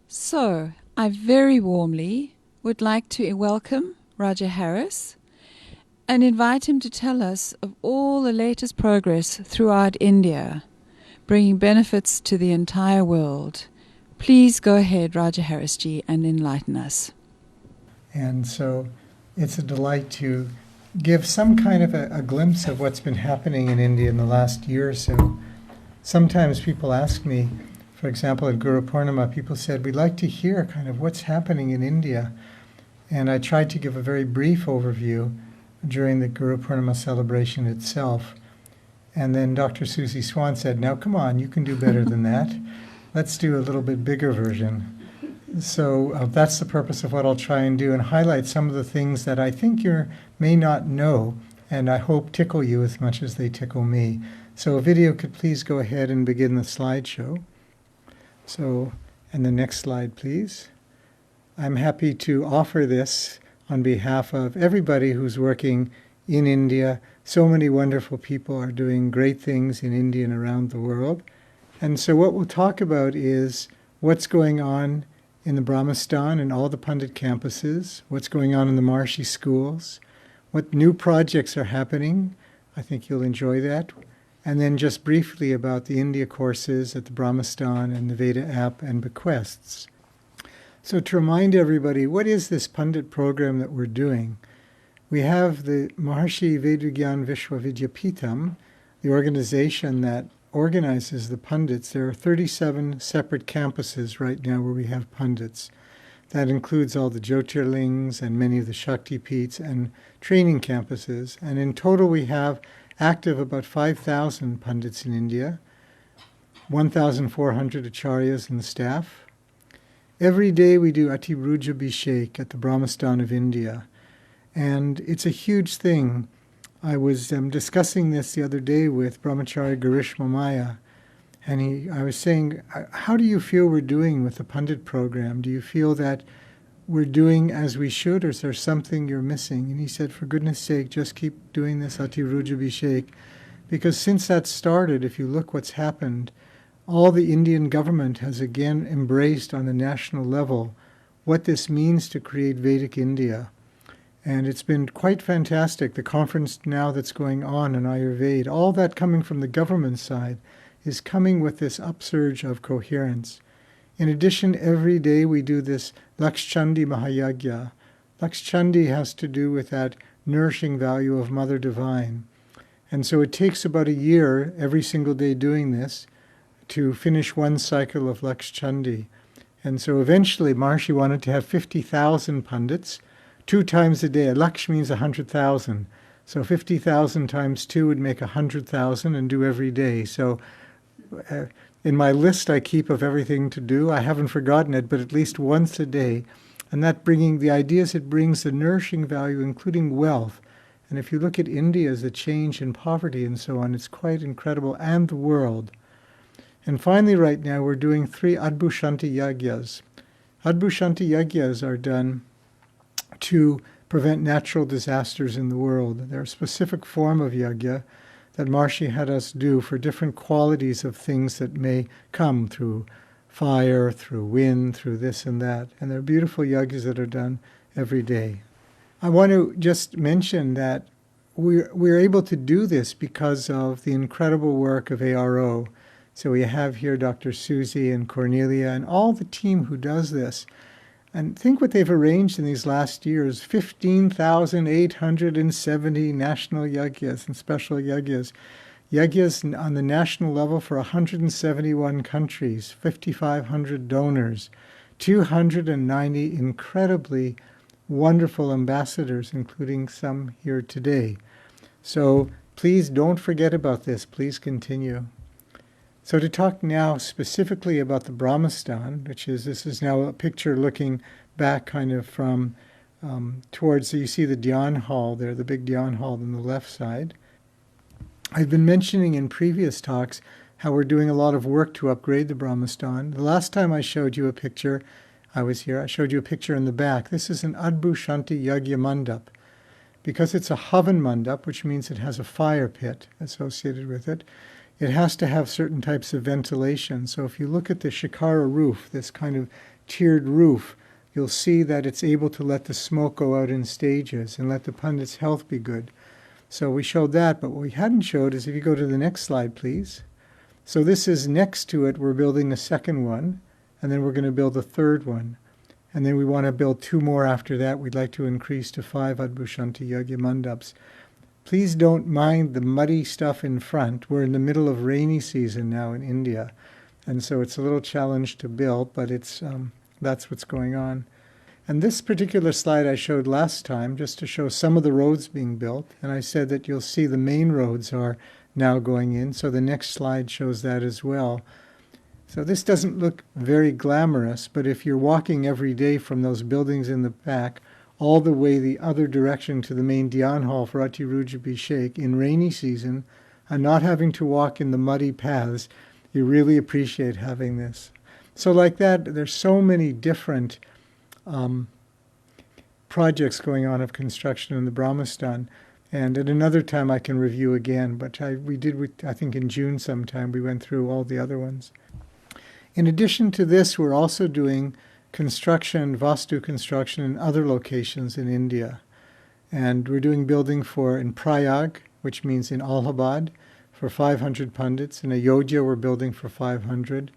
So, I very warmly would like to welcome Roger Harris and invite him to tell us of all the latest progress throughout India, bringing benefits to the entire world. Please go ahead, Roger Harris ji, and enlighten us. And so it's a delight to give some kind of a glimpse of what's been happening in India in the last year or so. Sometimes people ask me, for example, at Guru Purnima, people said, we'd like to hear kind of what's happening in India. And I tried to give a very brief overview during the Guru Purnima celebration itself. And then Dr. Susie Swan said, now come on, you can do better than that. Let's do a little bit bigger version. So that's the purpose of what I'll try and do, and highlight some of the things that I think you may not know, and I hope tickle you as much as they tickle me. So a video could please go ahead and begin the slideshow. So, and the next slide, please. I'm happy to offer this on behalf of everybody who's working in India. So many wonderful people are doing great things in India and around the world. And so what we'll talk about is what's going on in the Brahmastan and all the Pandit campuses, what's going on in the Maharshi schools, what new projects are happening. I think you'll enjoy that. And then just briefly about the India courses at the Brahmastan and the Veda app and bequests. So to remind everybody, what is this Pandit program that we're doing? We have the Maharshi Vedvigyan Vishwavidyapitam, the organization that organizes the Pandits. There are 37 separate campuses right now where we have Pandits. That includes all the Jyotirlings and many of the Shakti Peeths and training campuses. And in total we have active about 5,000 Pandits in India, 1,400 acharyas and the staff. Every day we do Ati-Ruja Abhishek at the Brahmastan of India. And it's a huge thing. I was discussing this the other day with Brahmachari Girish Mamaya, and I was saying, how do you feel we're doing with the Pandit program? Do you feel that we're doing as we should, or is there something you're missing? And he said, for goodness sake, just keep doing this Ati-Ruja Abhishek, because since that started, if you look what's happened, all the Indian government has again embraced on the national level what this means to create Vedic India. And it's been quite fantastic. The conference now that's going on in Ayurveda, all that coming from the government side, is coming with this upsurge of coherence. In addition, every day we do this Lakshchandi Mahayagya. Lakshchandi has to do with that nourishing value of Mother Divine. And so it takes about a year, every single day doing this, to finish one cycle of Lakshchandi. And so eventually Maharshi wanted to have 50,000 Pandits, 2 times a day. Laksh means 100,000. So 50,000 times 2 would make 100,000 and do every day. So in my list I keep of everything to do, I haven't forgotten it, but at least once a day. And that bringing the ideas, it brings the nourishing value, including wealth. And if you look at India as a change in poverty and so on, it's quite incredible, and the world. And finally right now we're doing 3 Adbhushanti Yagyas. Adbhushanti Yagyas are done to prevent natural disasters in the world. They're a specific form of yagya that Maharshi had us do for different qualities of things that may come through fire, through wind, through this and that. And they're beautiful yagyas that are done every day. I want to just mention that we're able to do this because of the incredible work of ARO. So we have here Dr. Susie and Cornelia and all the team who does this. And think what they've arranged in these last years, 15,870 national yagyas and special yagyas. Yagyas on the national level for 171 countries, 5,500 donors, 290 incredibly wonderful ambassadors, including some here today. So please don't forget about this. Please continue. So to talk now specifically about the Brahmastan, this is now a picture looking back kind of from towards, so you see the Dhyan Hall there, the big Dhyan Hall on the left side. I've been mentioning in previous talks how we're doing a lot of work to upgrade the Brahmastan. The last time I showed you a picture, I showed you a picture in the back. This is an Adbhushanti Yagya Mandap. Because it's a Havan Mandap, which means it has a fire pit associated with it, it has to have certain types of ventilation. So if you look at the shikara roof, this kind of tiered roof, you'll see that it's able to let the smoke go out in stages and let the pundit's health be good. So we showed that, but what we hadn't showed is, if you go to the next slide, please. So this is next to it, we're building a second one, and then we're going to build a third one. And then we want to build 2 more after that. We'd like to increase to 5 Adbhushanti Yagya Mandaps. Please don't mind the muddy stuff in front. We're in the middle of rainy season now in India, and so it's a little challenge to build, but it's that's what's going on. And this particular slide I showed last time, just to show some of the roads being built, and I said that you'll see the main roads are now going in, so the next slide shows that as well. So this doesn't look very glamorous, but if you're walking every day from those buildings in the back all the way the other direction to the main Dhyan Hall for Ati Ruj Abhishek in rainy season, and not having to walk in the muddy paths, you really appreciate having this. So like that, there's so many different projects going on of construction in the Brahmastan. And at another time I can review again, but I think in June sometime, we went through all the other ones. In addition to this, we're also doing construction, Vastu construction in other locations in India. And we're doing building in Prayag, which means in Allahabad, for 500 pundits. In Ayodhya, we're building for 500.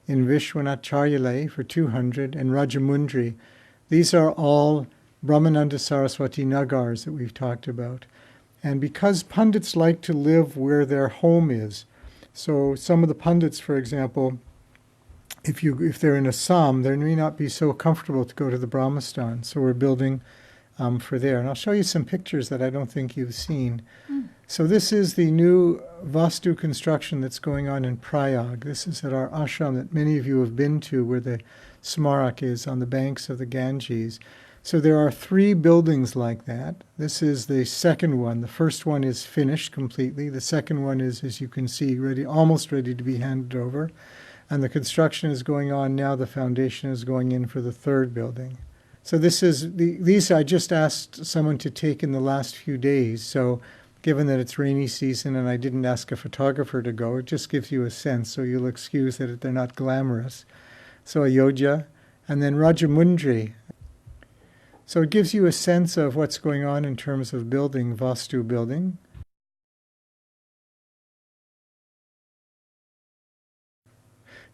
In Vishwanath Charyalay for 200. And Rajamundry. These are all Brahmananda Saraswati Nagars that we've talked about. And because pundits like to live where their home is, so some of the pundits, for example, if they're in Assam, they may not be so comfortable to go to the Brahmastan. So we're building for there. And I'll show you some pictures that I don't think you've seen. So this is the new Vastu construction that's going on in Prayag. This is at our ashram that many of you have been to, where the Smarak is on the banks of the Ganges. So there are 3 buildings like that. This is the second one. The first one is finished completely. The second one is, as you can see, almost ready to be handed over. And the construction is going on now. The foundation is going in for the third building. So these I just asked someone to take in the last few days. So given that it's rainy season and I didn't ask a photographer to go, it just gives you a sense. So you'll excuse that they're not glamorous. So Ayodhya, and then Rajamundry. So it gives you a sense of what's going on in terms of building, Vastu building.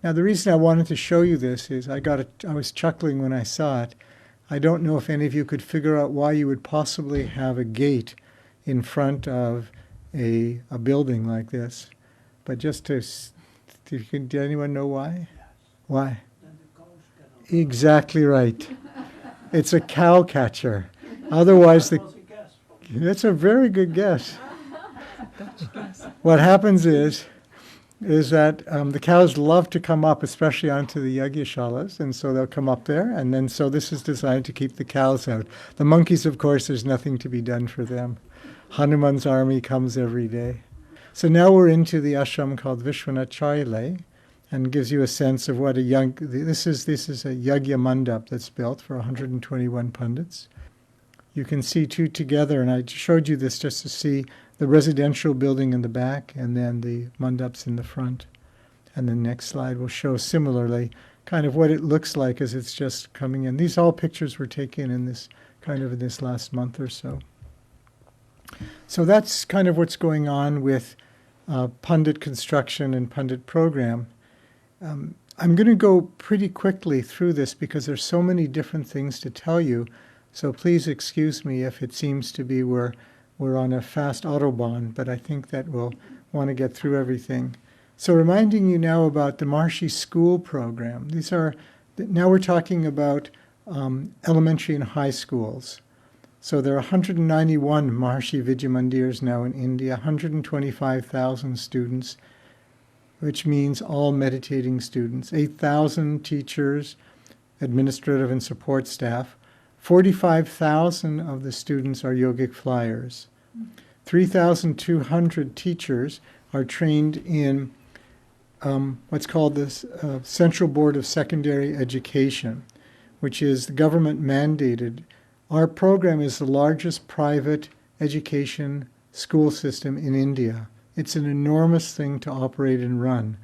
Now the reason I wanted to show you this is I was chuckling when I saw it. I don't know if any of you could figure out why you would possibly have a gate in front of a building like this. But just did anyone know why? Why? Exactly right. It's a cow catcher. Otherwise, that's a very good guess. What happens is that the cows love to come up, especially onto the yagyashalas, and so they'll come up there, and then so this is designed to keep the cows out. The monkeys, of course, there's nothing to be done for them. Hanuman's army comes every day. So now we're into the ashram called Vishwanath Charyalay, and gives you a sense of what this is a Yagya Mandap that's built for 121 pundits. You can see 2 together, and I showed you this just to see the residential building in the back and then the mandaps in the front. And the next slide will show similarly kind of what it looks like as it's just coming in. These all pictures were taken in this last month or so. So that's kind of what's going on with pundit construction and pundit program. I'm going to go pretty quickly through this because there's so many different things to tell you. So please excuse me if it seems to be we're on a fast autobahn, but I think that we'll want to get through everything. So reminding you now about the Maharshi School program. Now we're talking about elementary and high schools. So there are 191 Maharshi Vidya Mandirs now in India, 125,000 students, which means all meditating students, 8,000 teachers, administrative and support staff. 45,000 of the students are yogic flyers. 3,200 teachers are trained in what's called the Central Board of Secondary Education, which is the government mandated. Our program is the largest private education school system in India. It's an enormous thing to operate and run.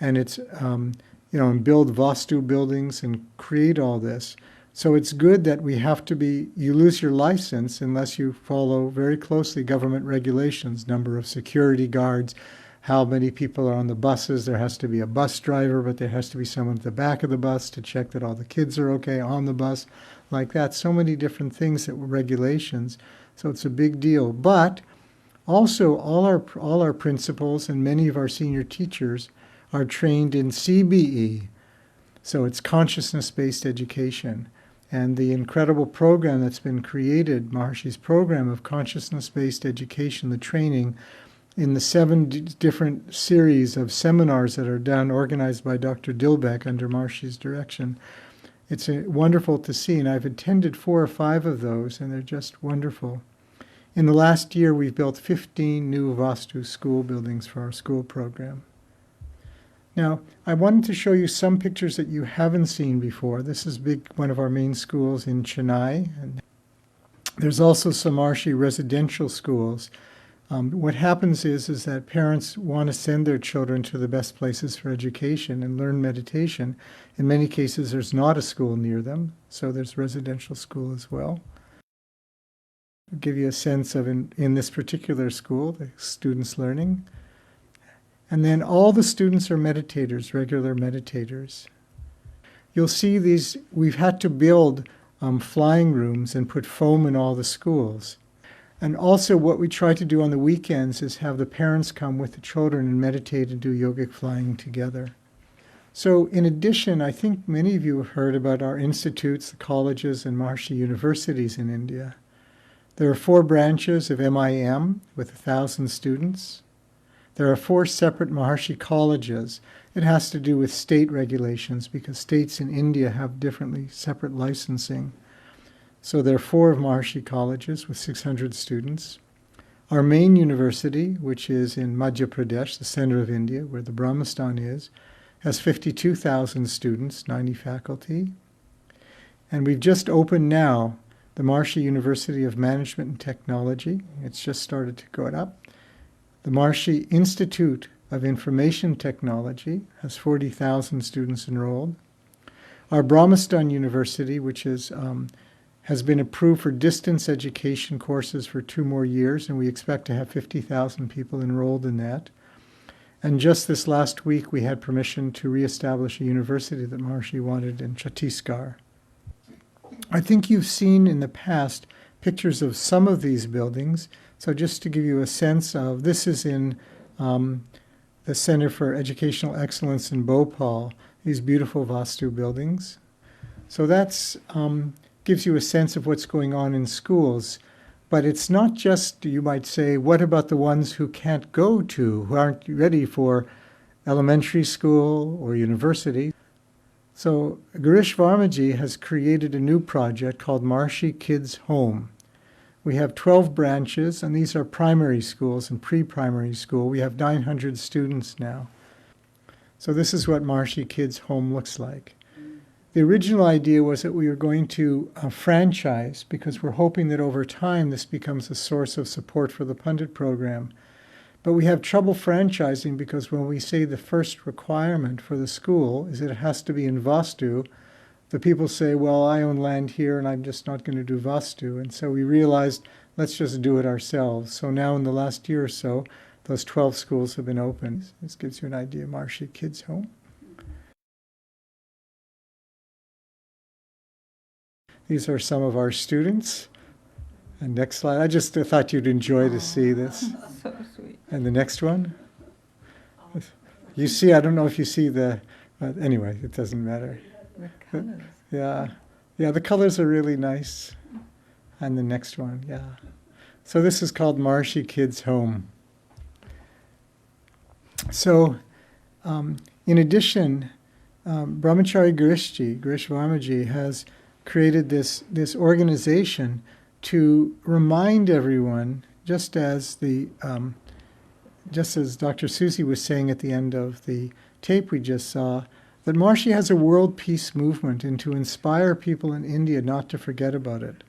And it's, and build Vastu buildings and create all this. So it's good that you lose your license unless you follow very closely government regulations, number of security guards, how many people are on the buses. There has to be a bus driver, but there has to be someone at the back of the bus to check that all the kids are okay on the bus, like that. So many different things that were regulations. So it's a big deal. But also all our principals and many of our senior teachers are trained in CBE. So it's consciousness-based education. And the incredible program that's been created, Maharshi's program of consciousness-based education, the training in the 7 different series of seminars that are done, organized by Dr. Dilbeck under Maharshi's direction. It's wonderful to see, and I've attended 4 or 5 of those, and they're just wonderful. In the last year, we've built 15 new Vastu school buildings for our school program. Now, I wanted to show you some pictures that you haven't seen before. This is one of our main schools in Chennai. And there's also some Maharshi residential schools. What happens is that parents want to send their children to the best places for education and learn meditation. In many cases, there's not a school near them, so there's residential school as well. I'll give you a sense of, in this particular school, the students learning. And then all the students are meditators, regular meditators. You'll see we've had to build flying rooms and put foam in all the schools. And also what we try to do on the weekends is have the parents come with the children and meditate and do yogic flying together. So in addition, I think many of you have heard about our institutes, the colleges, and Maharshi universities in India. There are 4 branches of MIM with 1,000 students. There are 4 separate Maharshi colleges. It has to do with state regulations because states in India have separate licensing. So there are 4 of Maharshi colleges with 600 students. Our main university, which is in Madhya Pradesh, the center of India, where the Brahmastan is, has 52,000 students, 90 faculty. And we've just opened now the Maharshi University of Management and Technology. It's just started to go up. The Maharshi Institute of Information Technology has 40,000 students enrolled. Our Brahmastan University, which has been approved for distance education courses for 2 more years, and we expect to have 50,000 people enrolled in that. And just this last week, we had permission to reestablish a university that Maharshi wanted in Chhattisgarh. I think you've seen in the past pictures of some of these buildings. So just to give you a sense of, this is in the Center for Educational Excellence in Bhopal, these beautiful Vastu buildings. So that's gives you a sense of what's going on in schools. But it's not just, you might say, what about the ones who can't go to, who aren't ready for elementary school or university? So Girish Varmaji has created a new project called Maharshi Kids Home. We have 12 branches, and these are primary schools and pre-primary school. We have 900 students now. So this is what Maharshi Kids Home looks like. The original idea was that we were going to franchise, because we're hoping that over time this becomes a source of support for the Pundit program. But we have trouble franchising because when we say the first requirement for the school is that it has to be in Vastu, the people say, well, I own land here and I'm just not going to do Vastu. And so we realized, let's just do it ourselves. So now in the last year or so, those 12 schools have been opened. This gives you an idea of Maharshi Kids Home. These are some of our students. And next slide. I just thought you'd enjoy to see this. So sweet. And the next one. You see, I don't know if you see anyway, it doesn't matter. The colors. Yeah, the colors are really nice. And the next one, yeah. So this is called Maharshi Kids Home. So, in addition, Brahmachari Girish Varmaji has created this organization to remind everyone, just as Dr. Susie was saying at the end of the tape we just saw, that Maharshi has a world peace movement and to inspire people in India not to forget about it.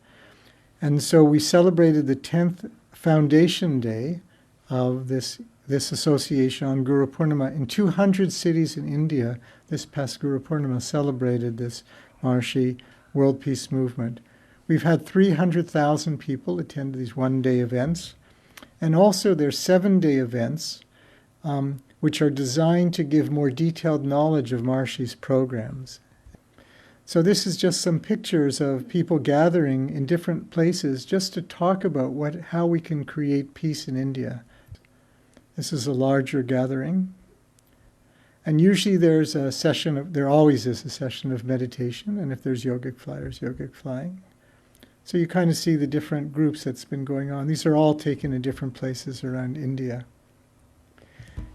And so we celebrated the 10th Foundation Day of this this association on Guru Purnima. In 200 cities in India, this past Guru Purnima celebrated this Maharshi World Peace Movement. We've had 300,000 people attend these one-day events. And also there's 7-day events, which are designed to give more detailed knowledge of Maharshi's programs. So this is just some pictures of people gathering in different places just to talk about how we can create peace in India. This is a larger gathering. And usually there always is a session of meditation, and if there's yogic flyers, yogic flying. So you kind of see the different groups that's been going on. These are all taken in different places around India.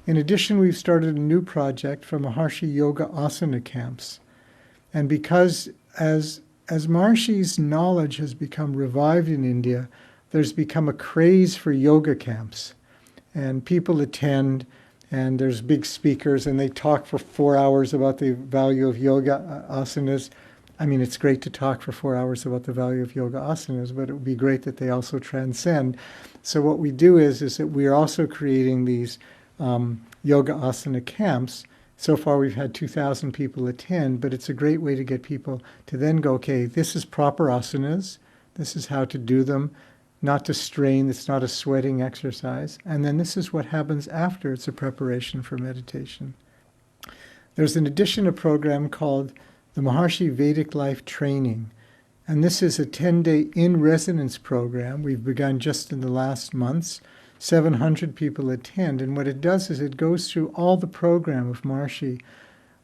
In addition, we've started a new project from Maharshi Yoga Asana camps. And because as Maharshi's knowledge has become revived in India, there's become a craze for yoga camps. And people attend, and there's big speakers, and they talk for 4 hours about the value of yoga asanas. I mean, it's great to talk for 4 hours about the value of yoga asanas, but it would be great that they also transcend. So what we do is that we're also creating these yoga asana camps. So far we've had 2,000 people attend, but it's a great way to get people to then go, okay, this is proper asanas, this is how to do them, not to strain, it's not a sweating exercise, and then this is what happens after. It's a preparation for meditation. There's in addition a program called the Maharshi Vedic Life Training, and this is a 10-day in-residence program. We've begun just in the last months. 700 people attend, and what it does is it goes through all the program of Maharshi.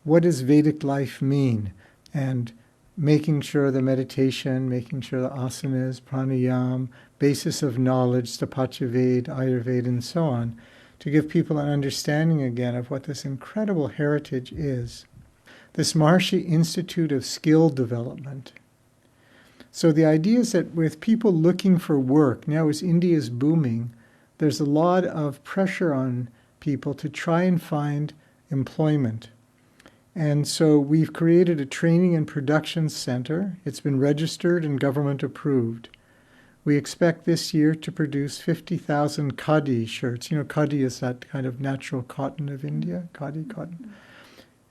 What does Vedic life mean? And making sure the meditation, making sure the asanas, pranayam, basis of knowledge, Stapatya Veda, Ayurveda, and so on, to give people an understanding again of what this incredible heritage is. This Maharshi Institute of Skill Development. So the idea is that with people looking for work, now as India is booming, there's a lot of pressure on people to try and find employment. And so we've created a training and production center. It's been registered and government approved. We expect this year to produce 50,000 khadi shirts. You know, khadi is that kind of natural cotton of India, khadi cotton.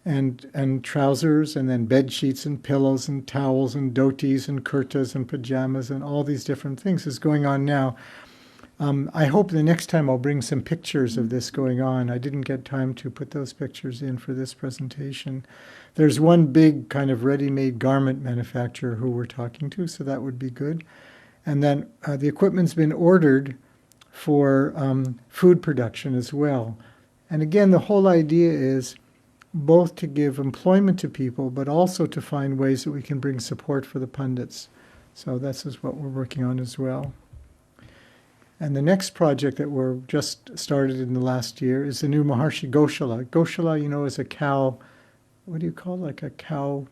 And trousers, and then bed sheets and pillows and towels and dhotis and kurtas and pajamas and all these different things is going on now. I hope the next time I'll bring some pictures of this going on. I didn't get time to put those pictures in for this presentation. There's one big kind of ready-made garment manufacturer who we're talking to, so that would be good. And then the equipment's been ordered for food production as well. And again, the whole idea is both to give employment to people, but also to find ways that we can bring support for the pundits. So this is what we're working on as well. And the next project that we're just started in the last year is the new Maharshi Goshala. Goshala, you know, is a cow, what do you call it? Like a cow,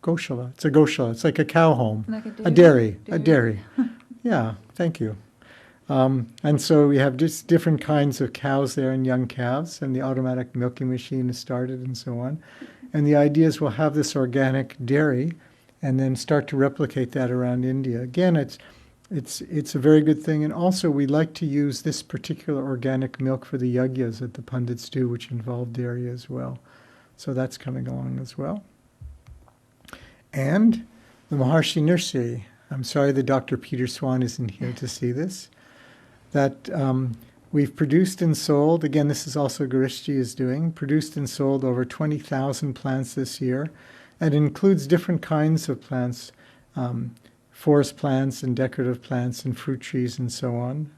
Goshala. It's a Goshala. It's like a cow home. Like a dairy. A dairy. Yeah, thank you. And so we have just different kinds of cows there and young calves, and the automatic milking machine is started and so on. And the idea is we'll have this organic dairy and then start to replicate that around India. Again, it's a very good thing. And also we like to use this particular organic milk for the yagyas that the pundits do, which involve dairy as well. So that's coming along as well. And the Maharshi Nursery. I'm sorry that Dr. Peter Swan isn't here to see this. That we've produced and sold, again, this is also Girishji is doing, produced and sold over 20,000 plants this year. And it includes different kinds of plants, forest plants and decorative plants and fruit trees and so on.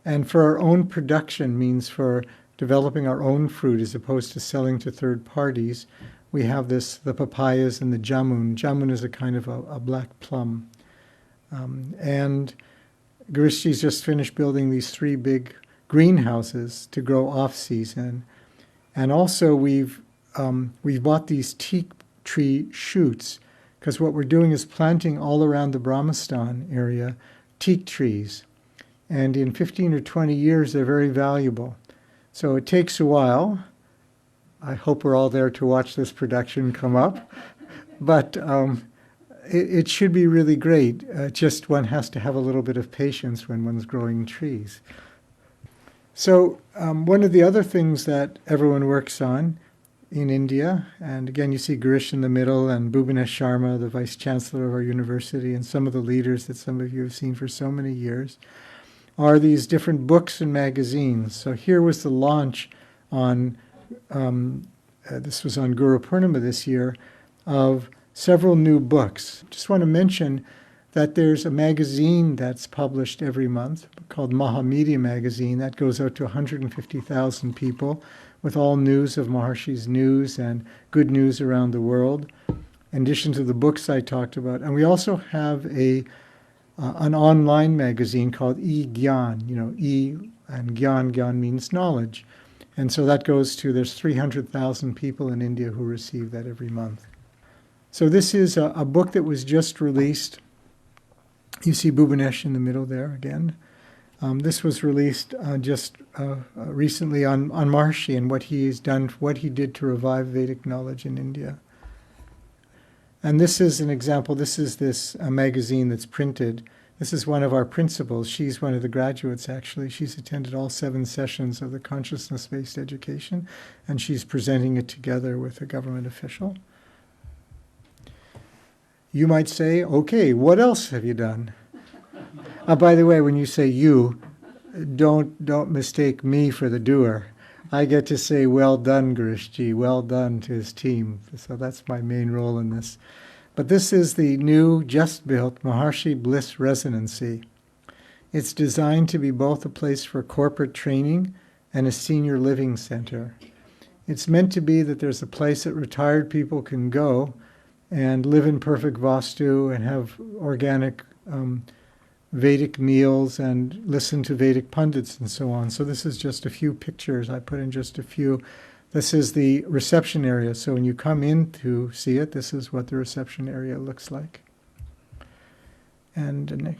And for our own production means for developing our own fruit as opposed to selling to third parties. We have the papayas and the jamun. Jamun is a kind of a black plum. And Girishji's just finished building these 3 big greenhouses to grow off-season. And also we've bought these teak tree shoots, because what we're doing is planting all around the Brahmastan area teak trees. And in 15 or 20 years, they're very valuable. So it takes a while. I hope we're all there to watch this production come up. But it should be really great. Just one has to have a little bit of patience when one's growing trees. So one of the other things that everyone works on in India, and again you see Girish in the middle and Bhubanesh Sharma, the Vice Chancellor of our university, and some of the leaders that some of you have seen for so many years, are these different books and magazines. So here was the launch on, this was on Guru Purnima this year, of several new books. Just want to mention that there's a magazine that's published every month called Mahamedia Magazine that goes out to 150,000 people with all news of Maharshi's news and good news around the world, in addition to the books I talked about. And we also have an online magazine called E-Gyan, E and Gyan means knowledge. And so that goes to, there's 300,000 people in India who receive that every month. So this is a book that was just released. You see Bhubanesh in the middle there again. This was released just recently on Maharshi and what he's done, what he did to revive Vedic knowledge in India. And this is an example. This is this magazine that's printed. This is one of our principals. She's one of the graduates, actually. She's attended all 7 sessions of the consciousness-based education, and she's presenting it together with a government official. You might say, okay, what else have you done? By the way, when you say you, don't mistake me for the doer. I get to say, well done, Girishji, well done to his team. So that's my main role in this. But this is the new, just built Maharshi Bliss Residency. It's designed to be both a place for corporate training and a senior living center. It's meant to be that there's a place that retired people can go and live in perfect Vastu and have organic Vedic meals and listen to Vedic pundits and so on. So this is just a few pictures. I put in just a few. This is the reception area. So when you come in to see it, this is what the reception area looks like. And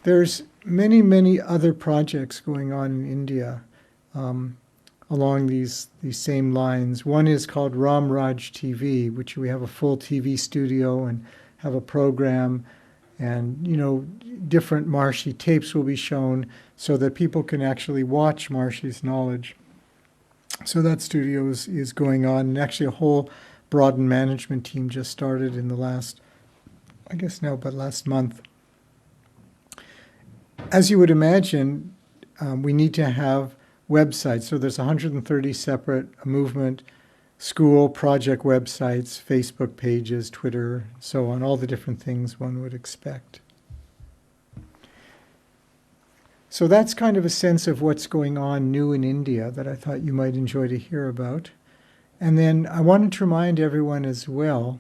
there's many, many other projects going on in India along these same lines. One is called Ram Raj TV, which we have a full TV studio and have a program. And, different Maharshi tapes will be shown so that people can actually watch Maharshi's knowledge. So that studio is going on. And actually a whole broadened management team just started in the last month. As you would imagine, we need to have websites. So there's 130 separate movement, school, project websites, Facebook pages, Twitter, so on, all the different things one would expect. So that's kind of a sense of what's going on new in India that I thought you might enjoy to hear about. And then I wanted to remind everyone as well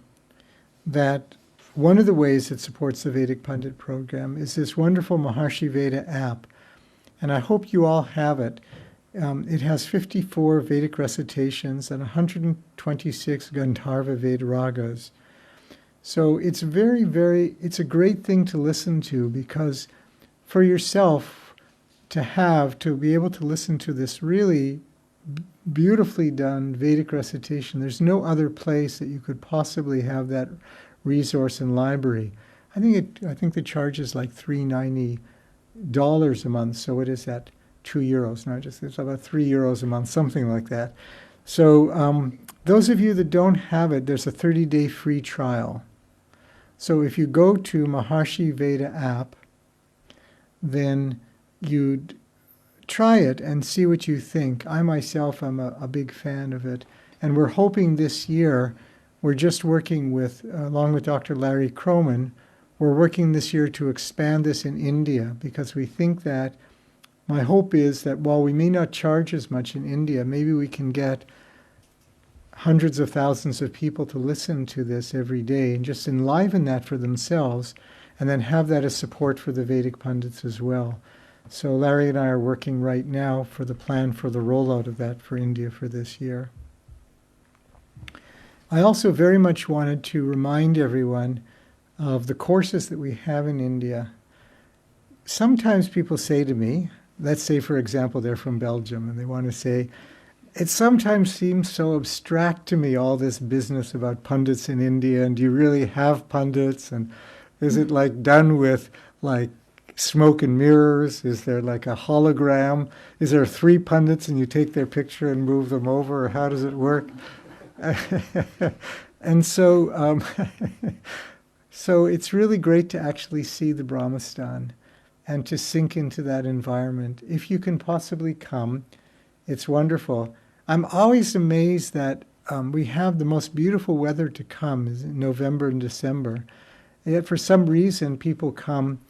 that one of the ways it supports the Vedic Pundit program is this wonderful Maharshi Veda app. And I hope you all have it. It has 54 Vedic recitations and 126 Gandharva Veda ragas. So it's it's a great thing to listen to, because for yourself to be able to listen to this really beautifully done Vedic recitation, there's no other place that you could possibly have that resource and library. I think the charge is like $390 a month, so it is at €2, not just, it's about €3 a month, something like that. So those of you that don't have it, there's a 30-day free trial. So if you go to Maharshi Veda app, then you'd try it and see what you think. I myself am a big fan of it. And we're hoping this year, we're just working with, along with Dr. Larry Croman, we're working this year to expand this in India, because we think that, my hope is that while we may not charge as much in India, maybe we can get hundreds of thousands of people to listen to this every day and just enliven that for themselves, and then have that as support for the Vedic pundits as well. So Larry and I are working right now for the plan for the rollout of that for India for this year. I also very much wanted to remind everyone of the courses that we have in India. Sometimes people say to me, let's say, for example, they're from Belgium, and they want to say, it sometimes seems so abstract to me, all this business about pundits in India, and do you really have pundits? And is it like done with like smoke and mirrors? Is there like a hologram? Is there three pundits and you take their picture and move them over, or how does it work? And so, so it's really great to actually see the Brahmastan and to sink into that environment. If you can possibly come, it's wonderful. I'm always amazed that we have the most beautiful weather to come is in November and December. Yet for some reason, people come,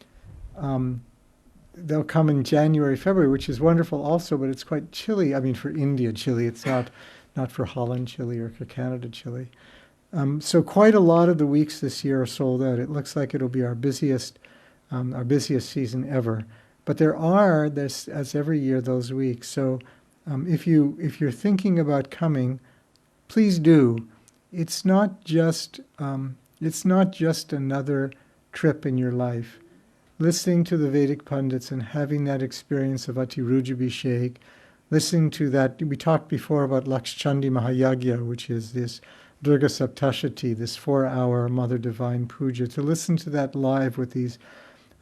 they'll come in January, February, which is wonderful also, but it's quite chilly. I mean, for India chilly, it's not for Holland chilly or for Canada chilly. So quite a lot of the weeks this year are sold out. It looks like it'll be our busiest season ever. But there's as every year, those weeks. So if you're thinking about coming, please do. It's not just another trip in your life. Listening to the Vedic pundits and having that experience of Ati-Rujabhishek, listening to that, we talked before about Lakshchandi Mahayagya, which is this Durga Saptashati, this 4-hour Mother Divine Puja, to listen to that live with these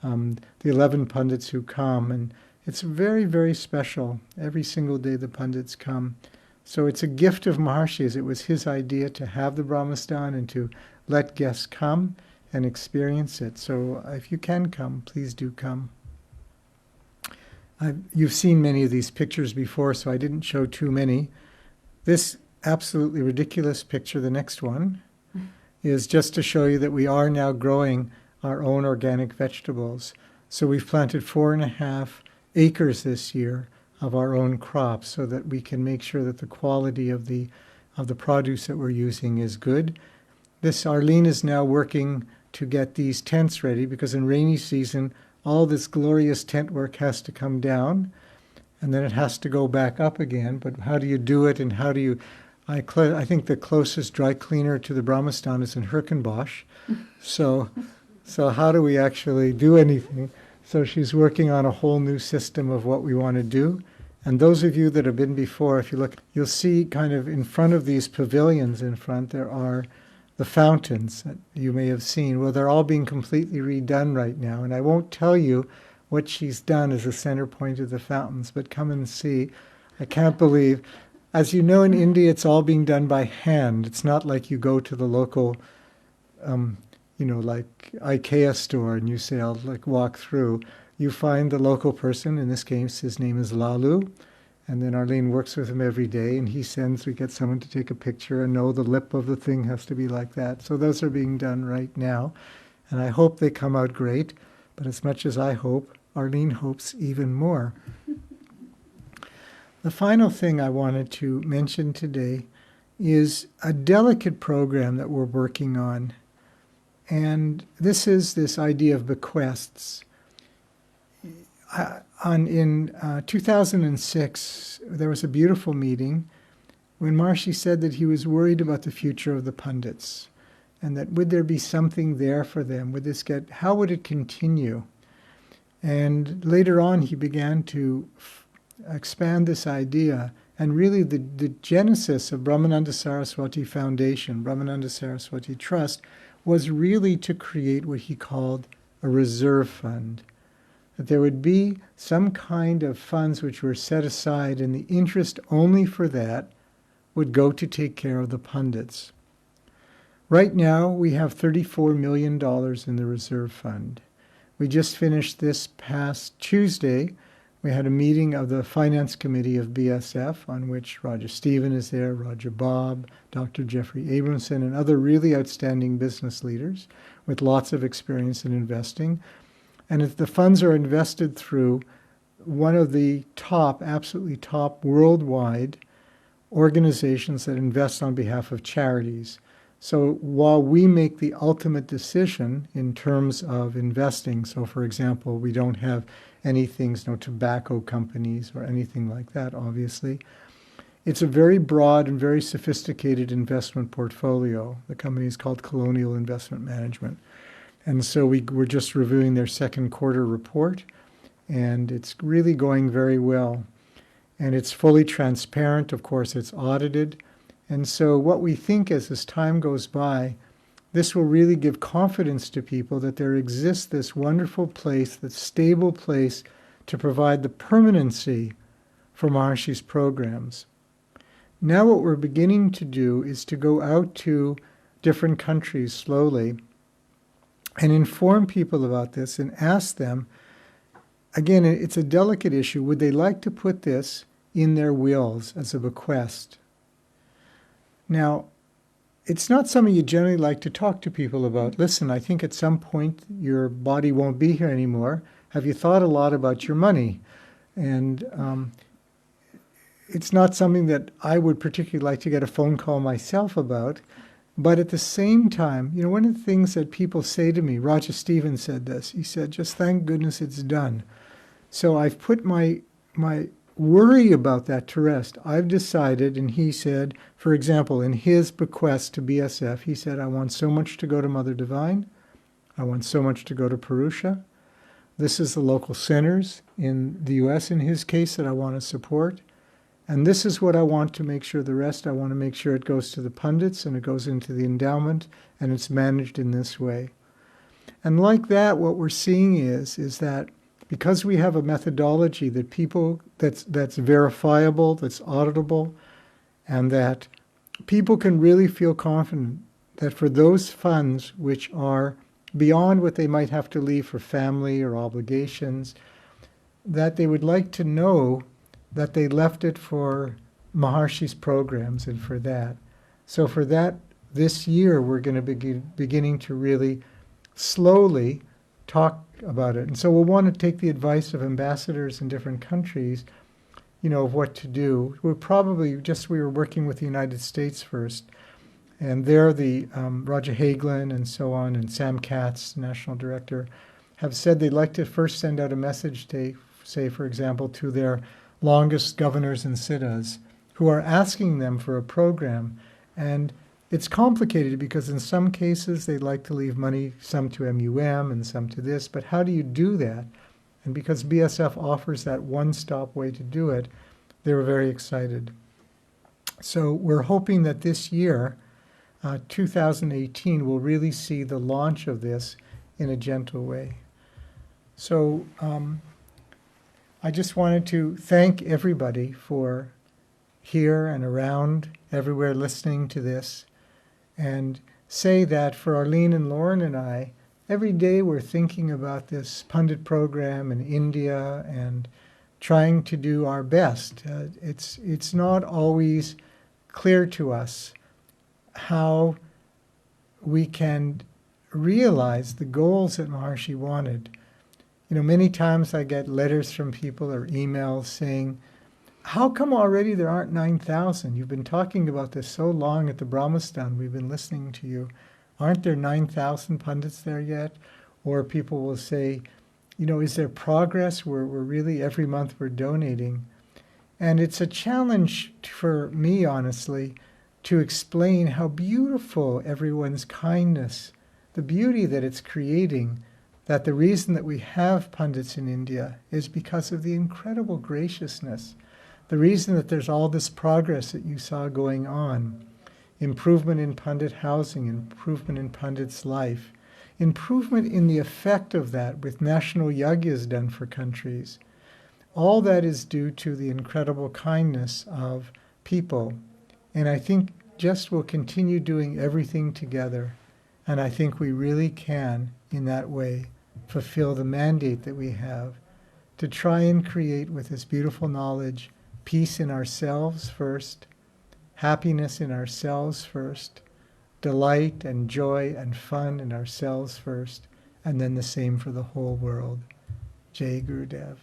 the 11 pundits who come, and it's very, very special. Every single day the pundits come. So it's a gift of Maharshi's. It was his idea to have the Brahmastan and to let guests come and experience it. So if you can come, please do come. You've seen many of these pictures before, so I didn't show too many. This absolutely ridiculous picture, the next one, is just to show you that we are now growing our own organic vegetables. So we've planted 4.5 acres this year of our own crops so that we can make sure that the quality of the produce that we're using is good. Arlene is now working to get these tents ready, because in rainy season, all this glorious tent work has to come down, and then it has to go back up again. But how do you do it, and how do you... I think the closest dry cleaner to the Brahmastan is in Herkenbosch. So how do we actually do anything? So she's working on a whole new system of what we want to do. And those of you that have been before, if you look, you'll see kind of in front of these pavilions in front, there are the fountains that you may have seen. Well, they're all being completely redone right now. And I won't tell you what she's done as the center point of the fountains, but come and see. I can't believe... As you know, in India, it's all being done by hand. It's not like you go to the local, like IKEA store and you say, I'll walk through. You find the local person, in this case, his name is Lalu, and then Arlene works with him every day, and we get someone to take a picture and know the lip of the thing has to be like that. So those are being done right now, and I hope they come out great, but as much as I hope, Arlene hopes even more. The final thing I wanted to mention today is a delicate program that we're working on. And this is this idea of bequests. In 2006, there was a beautiful meeting when Maharshi said that he was worried about the future of the pundits, and that would there be something there for them? How would it continue? And later on, he began to expand this idea, and really the genesis of Brahmananda Saraswati Foundation, Brahmananda Saraswati Trust, was really to create what he called a reserve fund. That there would be some kind of funds which were set aside, and the interest only for that would go to take care of the pundits. Right now, we have $34 million in the reserve fund. We just finished this past Tuesday. We had a meeting of the Finance Committee of BSF, on which Roger Stephen is there, Roger Bob, Dr. Jeffrey Abramson, and other really outstanding business leaders with lots of experience in investing. And if the funds are invested through one of the absolutely top worldwide organizations that invest on behalf of charities. So while we make the ultimate decision in terms of investing, so for example, we don't have no tobacco companies or anything like that, obviously. It's a very broad and very sophisticated investment portfolio. The company is called Colonial Investment Management. And so we're just reviewing their second quarter report, and it's really going very well. And it's fully transparent. Of course, it's audited. And so what we think as this time goes by, this will really give confidence to people that there exists this wonderful place, this stable place to provide the permanency for Maharshi's programs. Now what we're beginning to do is to go out to different countries slowly and inform people about this and ask them, again, it's a delicate issue, would they like to put this in their wills as a bequest? Now, it's not something you generally like to talk to people about. Listen, I think at some point your body won't be here anymore. Have you thought a lot about your money? And it's not something that I would particularly like to get a phone call myself about. But at the same time, you know, one of the things that people say to me, Roger Stevens said this, he said, just thank goodness it's done. So I've put my worry about that to rest. I've decided, and he said, for example, in his bequest to BSF, he said, I want so much to go to Mother Divine. I want so much to go to Purusha. This is the local centers in the U.S., in his case, that I want to support. And this is what I want to make sure. The rest, I want to make sure it goes to the pundits and it goes into the endowment and it's managed in this way. And like that, what we're seeing is that because we have a methodology that people, that's verifiable, that's auditable, and that people can really feel confident that for those funds which are beyond what they might have to leave for family or obligations, that they would like to know that they left it for Maharshi's programs and for that. So for that, this year, we're going to be beginning to really slowly talk about it. And so we'll want to take the advice of ambassadors in different countries, you know, of what to do. We were working with the United States first, and there the Roger Hagelin and so on, and Sam Katz, National Director, have said they'd like to first send out a message, say, for example, to their longest governors and siddhas who are asking them for a program. And it's complicated because in some cases they'd like to leave money, some to MUM and some to this, but how do you do that? And because BSF offers that one-stop way to do it, they were very excited. So we're hoping that this year, 2018, will really see the launch of this in a gentle way. So I just wanted to thank everybody for here and around, everywhere listening to this, and say that for Arlene and Lauren and I, every day we're thinking about this Pundit program in India and trying to do our best. It's not always clear to us how we can realize the goals that Maharshi wanted. You know, many times I get letters from people or emails saying, how come already there aren't 9,000? You've been talking about this so long at the Brahmastan. We've been listening to you. Aren't there 9,000 pundits there yet? Or people will say, you know, is there progress? We're really, every month we're donating. And it's a challenge for me, honestly, to explain how beautiful everyone's kindness, the beauty that it's creating, that the reason that we have pundits in India is because of the incredible graciousness. The reason that there's all this progress that you saw going on, improvement in pundit housing, improvement in pundits' life, improvement in the effect of that with national yagyas done for countries, all that is due to the incredible kindness of people. And I think just we'll continue doing everything together. And I think we really can, in that way, fulfill the mandate that we have to try and create with this beautiful knowledge peace in ourselves first, happiness in ourselves first, delight and joy and fun in ourselves first, and then the same for the whole world. Jai Gurudev.